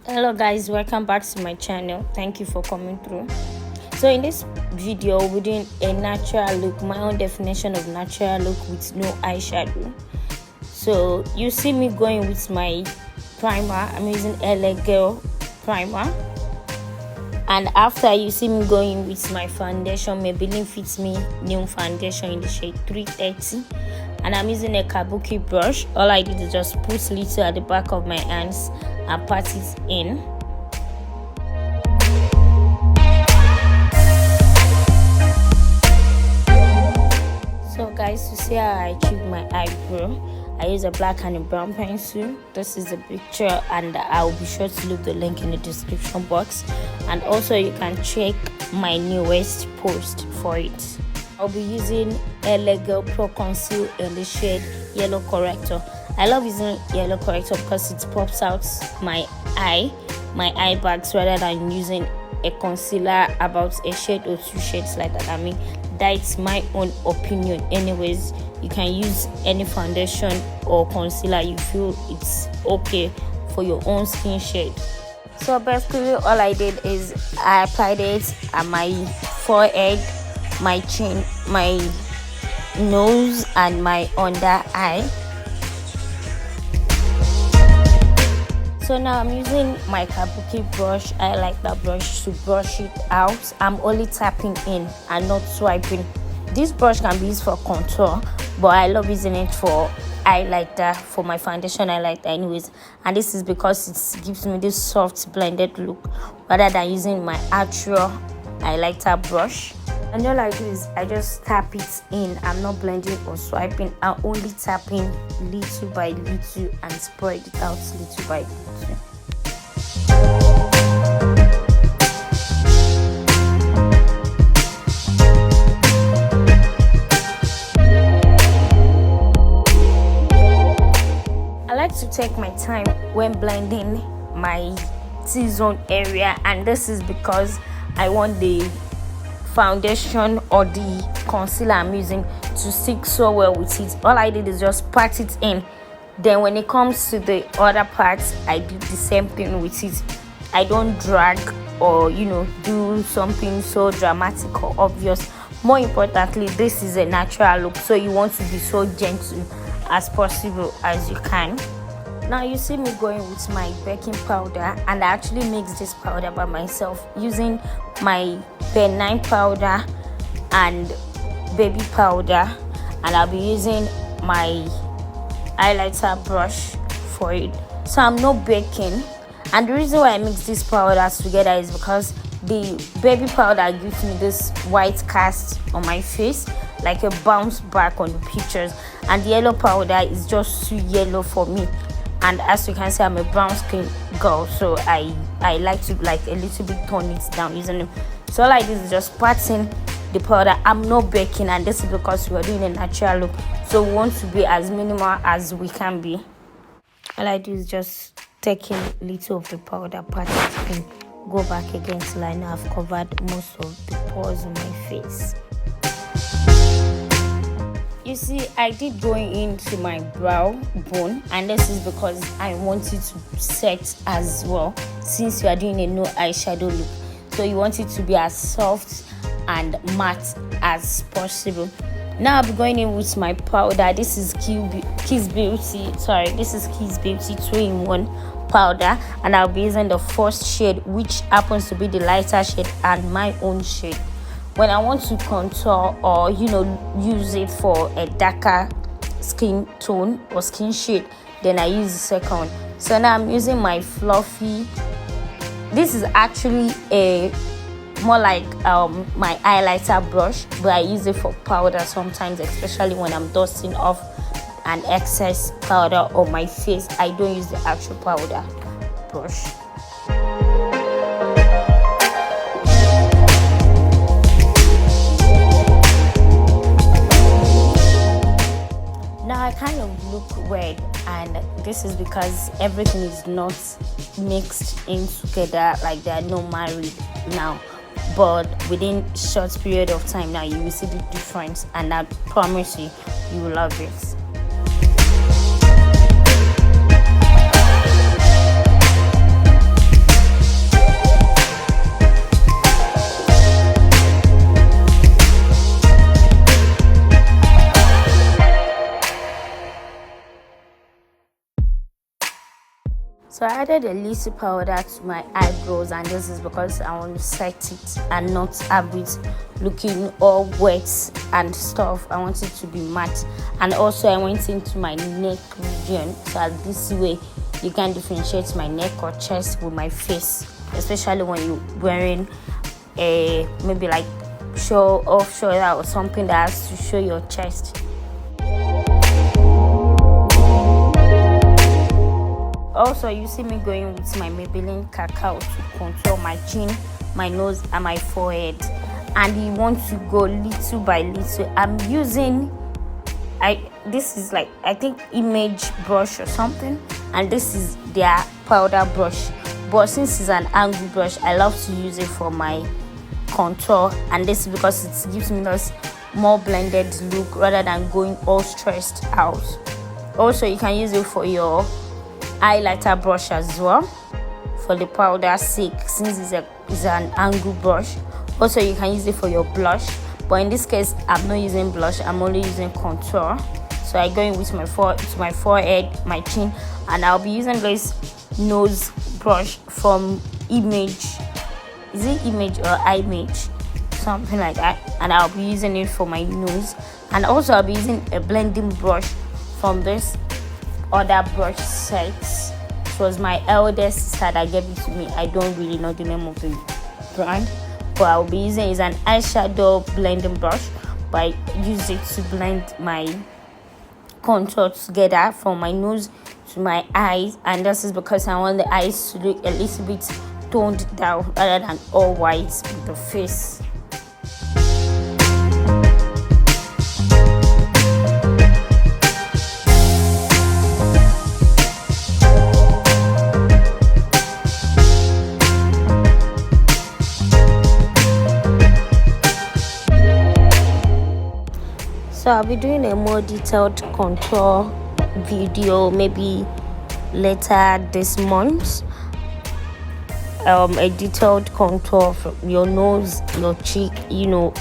Hello guys, welcome back to my channel. Thank you for coming through. So in this video we're doing a natural look, my own definition of natural look with no eyeshadow. So you see me going with my primer. I'm using LA primer, and after you see me going with my foundation, Maybelline FIT Me new foundation in the shade 330, and I'm using a kabuki brush. All I did is just put little at the back of my hands and pat it in. So guys, to see how I achieved my eyebrow, I use a black and a brown pencil. This is a picture, and I'll be sure to leave the link in the description box, and also you can check my newest post for it. I'll be using LA Pro Conceal in the shade Yellow Corrector. I love using yellow corrector because it pops out my eye bags, rather than using a concealer about a shade or two shades like that. I mean, that's my own opinion. Anyways, you can use any foundation or concealer you feel it's okay for your own skin shade. So basically all I did is I applied it at my forehead, my chin, my nose, and my under eye. So now I'm using my kabuki brush. I like that brush to brush it out. I'm only tapping in and not swiping. This brush can be used for contour, but I love using it for highlighter, for my foundation highlighter anyways. And this is because it gives me this soft blended look rather than using my actual highlighter brush. And all I do is I just tap it in. I'm not blending or swiping. I'm only tapping little by little and spread it out little by little. I like to take my time when blending my T-zone area, and this is because I want the foundation or the concealer I'm using to stick so well with it. All I did is just pat it in. Then when it comes to the other parts, I do the same thing with it. I don't drag or do something so dramatic or obvious. More importantly, this is a natural look, so you want to be so gentle as possible as you can. Now you see me going with my baking powder, and I actually mix this powder by myself using my pen 9 powder and baby powder, and I'll be using my highlighter brush for it. So I'm not baking, and the reason why I mix these powders together is because the baby powder gives me this white cast on my face, like a bounce back on the pictures, and the yellow powder is just too yellow for me. And as you can see, I'm a brown skin girl, so I like to a little bit tone it down using them. So all I did is just patting the powder. I'm not baking, and this is because we are doing a natural look, so we want to be as minimal as we can be. All I do is just take a little of the powder, pat it in, go back again till I know I've covered most of the pores on my face. You see, I did going into my brow bone, and this is because I want it to set as well, since you are doing a no eyeshadow look. So you want it to be as soft and matte as possible. Now I'll be going in with my powder. This is Kiss Beauty 2-in-1 powder, and I'll be using the first shade, which happens to be the lighter shade and my own shade. When I want to contour or use it for a darker skin tone or skin shade, then I use the second. So now I'm using my fluffy. This is actually a more like my highlighter brush, but I use it for powder sometimes, especially when I'm dusting off an excess powder on my face. I don't use the actual powder brush. I kind of look weird, and this is because everything is not mixed in together, like they are not married now, but within short period of time now you will see the difference, and I promise you will love it. added a little powder to my eyebrows, and this is because I want to set it and not have it looking all wet and stuff. I want it to be matte. And also I went into my neck region, so that this way you can differentiate my neck or chest with my face, especially when you're wearing a maybe like show off shoulder or something that has to show your chest. Also, you see me going with my Maybelline Cacao to contour my chin, my nose, and my forehead. And you want to go little by little. I'm using, this is like, I think image brush or something, and this is their powder brush. But since it's an angle brush, I love to use it for my contour, and this is because it gives me this more blended look rather than going all stressed out. Also, you can use it for your highlighter brush as well for the powder sake, since it's an angle brush. Also, you can use it for your blush, but in this case I'm not using blush, I'm only using contour. So I go in with my forehead, my chin, and I'll be using this nose brush from Image. Is it Image or Image? Something like that. And I'll be using it for my nose. And also I'll be using a blending brush from this other brush set. It was my eldest sister that gave it to me. I don't really know the name of the brand, but I'll be using is an eyeshadow blending brush, but I use it to blend my contour together from my nose to my eyes, and this is because I want the eyes to look a little bit toned down rather than all white with the face. So I'll be doing a more detailed contour video maybe later this month. A detailed contour from your nose, your cheek, you know.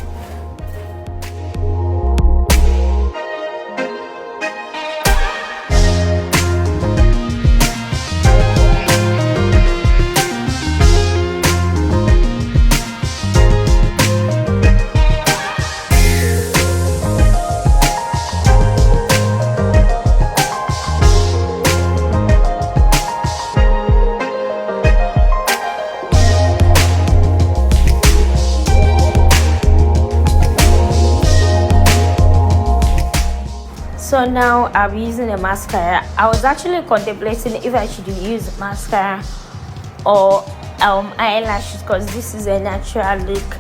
So now I'm using a mascara. I was actually contemplating if I should use mascara or eyelashes, because this is a natural look,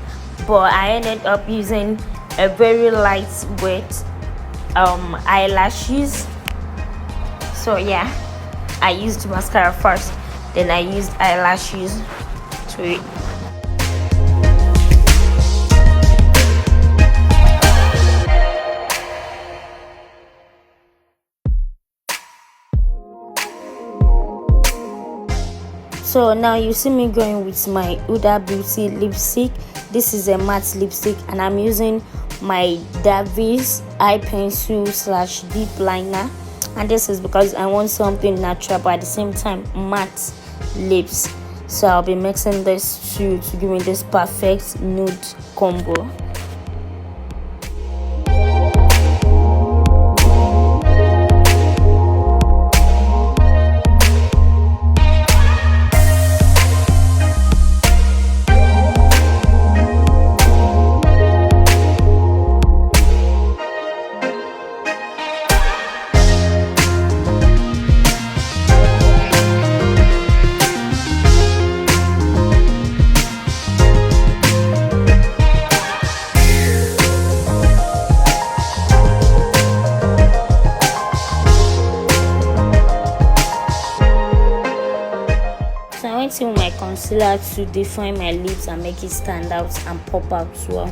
but I ended up using a very lightweight eyelashes. So yeah, I used mascara first, then I used eyelashes to it. So now you see me going with my Huda Beauty lipstick. This is a matte lipstick, and I'm using my Davis eye pencil / deep liner, and this is because I want something natural but at the same time matte lips. So I'll be mixing this to give me this perfect nude combo. With my concealer to define my lips and make it stand out and pop out well,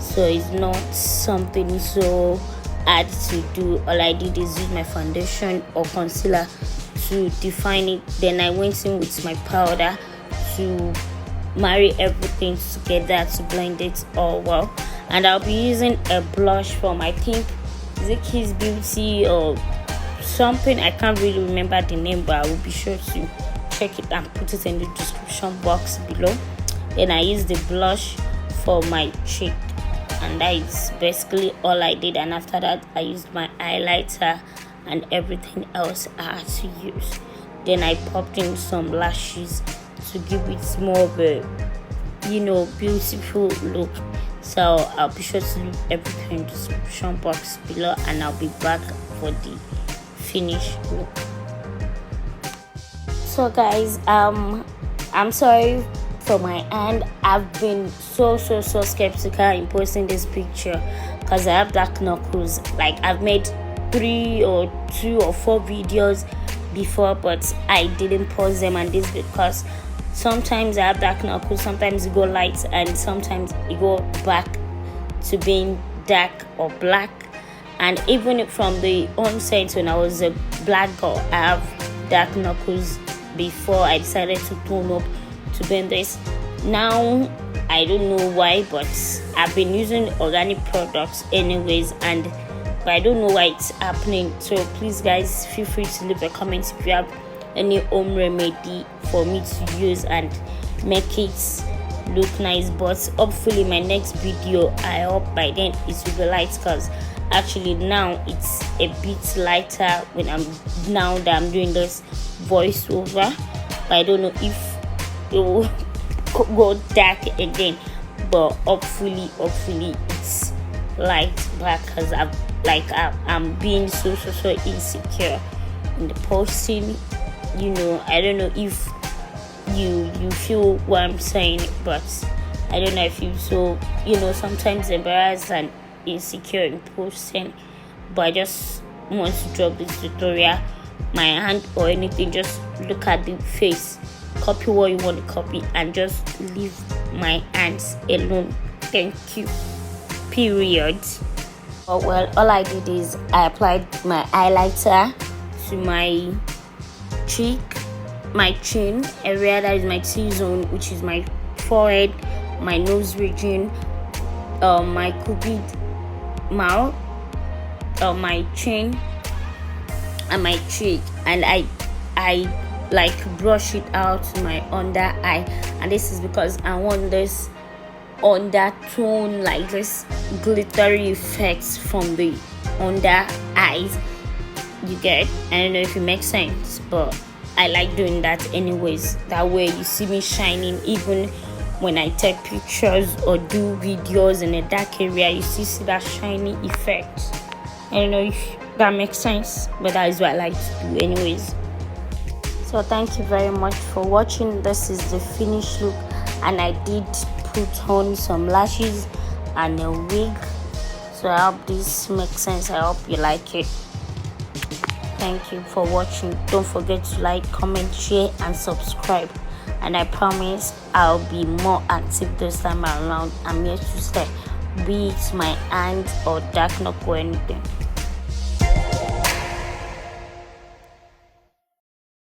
so it's not something so hard to do. All I did is use my foundation or concealer to define it, then I went in with my powder to marry everything together to blend it all well. And I'll be using a blush from, I think, is it Kiss Beauty or something, I can't really remember the name, but I will be sure to check it and put it in the description box below. Then I used the blush for my cheek, and that is basically all I did. And after that, I used my highlighter and everything else I had to use. Then I popped in some lashes to give it more of a, beautiful look. So I'll be sure to leave everything in the description box below, and I'll be back for the finished look. So guys, I'm sorry for my hand. I've been so skeptical in posting this picture because I have dark knuckles. Like, I've made 2 or 4 videos before, but I didn't post them, and this because sometimes I have dark knuckles, sometimes it go light, and sometimes it go back to being dark or black. And even from the onset, when I was a black girl, I have dark knuckles before I decided to tone up to bend this. Now I don't know why, but I've been using organic products anyways, but I don't know why it's happening. So please guys, feel free to leave a comment if you have any home remedy for me to use and make it look nice. But hopefully my next video, I hope by then it will be light, because actually now it's a bit lighter when now that I'm doing this voiceover. But I don't know if it will go dark again, but hopefully it's light black, because I'm being so insecure in the posting. I don't know if you feel what I'm saying, but I don't know if you so sometimes embarrassed and insecure in posting. But I just want to drop this tutorial. My hand or anything, just look at the face, copy what you want to copy, and just leave my hands alone. Thank you. Period. Oh, well, all I did is I applied my highlighter to my cheek, my chin area, that is my T-zone, which is my forehead, my nose region, my cupid mouth, my chin, and my cheek. And I like brush it out to my under eye, and this is because I want this undertone, like this glittery effects from the under eyes. You get? I don't know if it makes sense, but I like doing that anyways. That way you see me shining, even when I take pictures or do videos in a dark area, you still see that shiny effect. I don't know if that makes sense, but that is what I like to do anyways. So thank you very much for watching. This is the finished look, and I did put on some lashes and a wig. So I hope this makes sense. I hope you like it. Thank you for watching. Don't forget to like, comment, share, and subscribe. And I promise I'll be more active this time around. I'm here to stay, be it my hand or dark knuckle or anything.